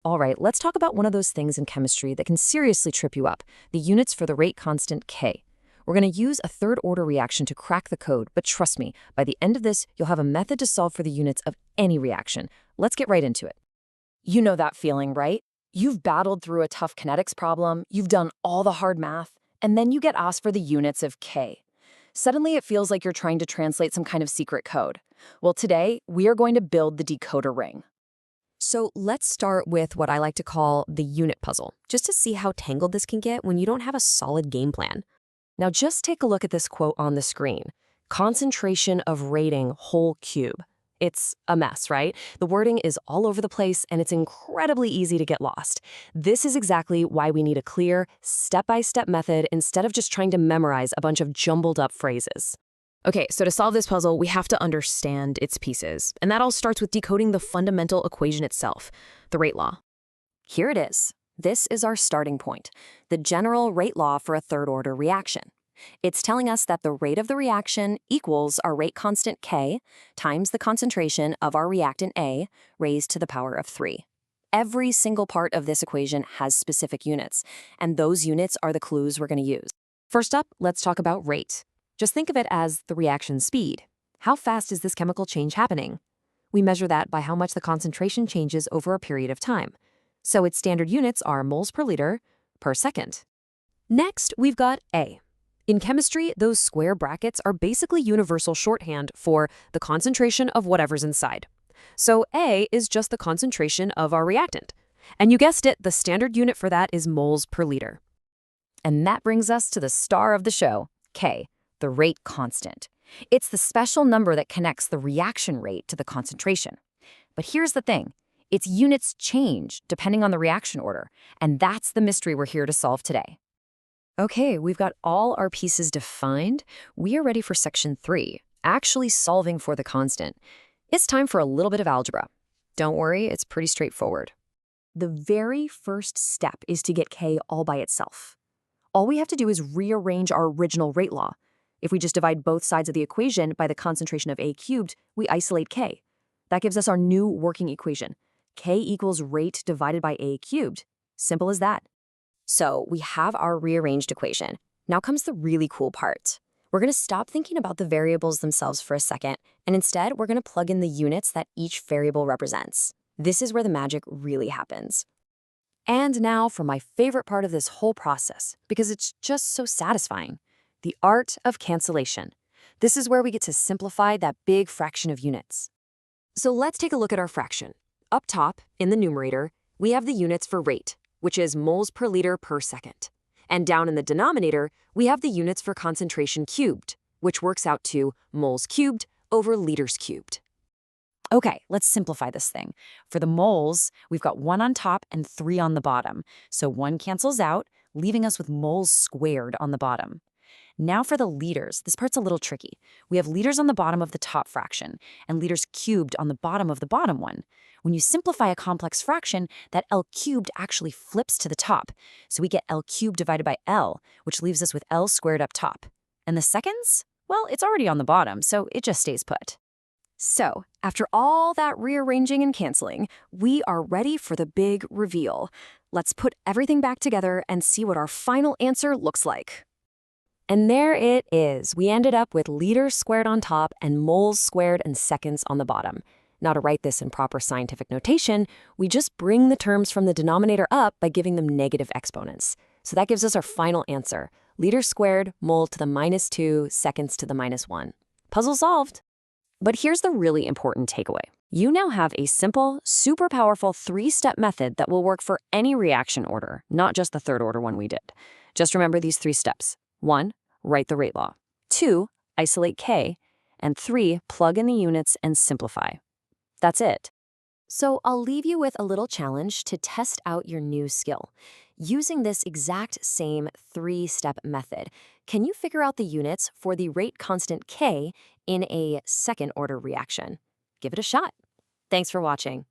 All right, let's talk about one of those things in chemistry that can seriously trip you up, the units for the rate constant K. We're going to use a third-order reaction to crack the code, but trust me, by the end of this, you'll have a method to solve for the units of any reaction. Let's get right into it. You know that feeling, right? You've battled through a tough kinetics problem, you've done all the hard math, and then you get asked for the units of K. Suddenly, it feels like you're trying to translate some kind of secret code. Well, today, we are going to build the decoder ring. So let's start with what I like to call the unit puzzle, just to see how tangled this can get when you don't have a solid game plan. Now just take a look at this quote on the screen. Concentration of rating whole cube. It's a mess, right? The wording is all over the place and it's incredibly easy to get lost. This is exactly why we need a clear, step-by-step method instead of just trying to memorize a bunch of jumbled up phrases. Okay, so to solve this puzzle, we have to understand its pieces. And that all starts with decoding the fundamental equation itself, the rate law. Here it is. This is our starting point, the general rate law for a third-order reaction. It's telling us that the rate of the reaction equals our rate constant K times the concentration of our reactant A raised to the power of 3. Every single part of this equation has specific units, and those units are the clues we're going to use. First up, let's talk about rate. Just think of it as the reaction speed. How fast is this chemical change happening? We measure that by how much the concentration changes over a period of time. So its standard units are moles per liter per second. Next, we've got A. In chemistry, those square brackets are basically universal shorthand for the concentration of whatever's inside. So A is just the concentration of our reactant. And you guessed it, the standard unit for that is moles per liter. And that brings us to the star of the show, K, the rate constant. It's the special number that connects the reaction rate to the concentration. But here's the thing. Its units change depending on the reaction order, and that's the mystery we're here to solve today. Okay, we've got all our pieces defined. We are ready for section 3, actually solving for the constant. It's time for a little bit of algebra. Don't worry, it's pretty straightforward. The very first step is to get K all by itself. All we have to do is rearrange our original rate law. If we just divide both sides of the equation by the concentration of A cubed, we isolate K. That gives us our new working equation. K equals rate divided by A cubed. Simple as that. So we have our rearranged equation. Now comes the really cool part. We're going to stop thinking about the variables themselves for a second, and instead we're going to plug in the units that each variable represents. This is where the magic really happens. And now for my favorite part of this whole process, because it's just so satisfying. The art of cancellation. This is where we get to simplify that big fraction of units. So let's take a look at our fraction. Up top, in the numerator, we have the units for rate, which is moles per liter per second. And down in the denominator, we have the units for concentration cubed, which works out to moles cubed over liters cubed. Okay, let's simplify this thing. For the moles, we've got 1 on top and 3 on the bottom. So 1 cancels out, leaving us with moles squared on the bottom. Now for the liters, this part's a little tricky. We have liters on the bottom of the top fraction and liters cubed on the bottom of the bottom one. When you simplify a complex fraction, that L cubed actually flips to the top. So we get L cubed divided by L, which leaves us with L squared up top. And the seconds? Well, it's already on the bottom, so it just stays put. So, after all that rearranging and canceling, we are ready for the big reveal. Let's put everything back together and see what our final answer looks like. And there it is. We ended up with liters squared on top and moles squared and seconds on the bottom. Now to write this in proper scientific notation, we just bring the terms from the denominator up by giving them negative exponents. So that gives us our final answer, liters squared, mole to the -2, seconds to the -1. Puzzle solved. But here's the really important takeaway. You now have a simple, super powerful 3-step method that will work for any reaction order, not just the third order one we did. Just remember these 3 steps. 1, write the rate law. 2, isolate K. And 3, plug in the units and simplify. That's it. So I'll leave you with a little challenge to test out your new skill. Using this exact same 3-step method, can you figure out the units for the rate constant K in a second-order reaction? Give it a shot. Thanks for watching.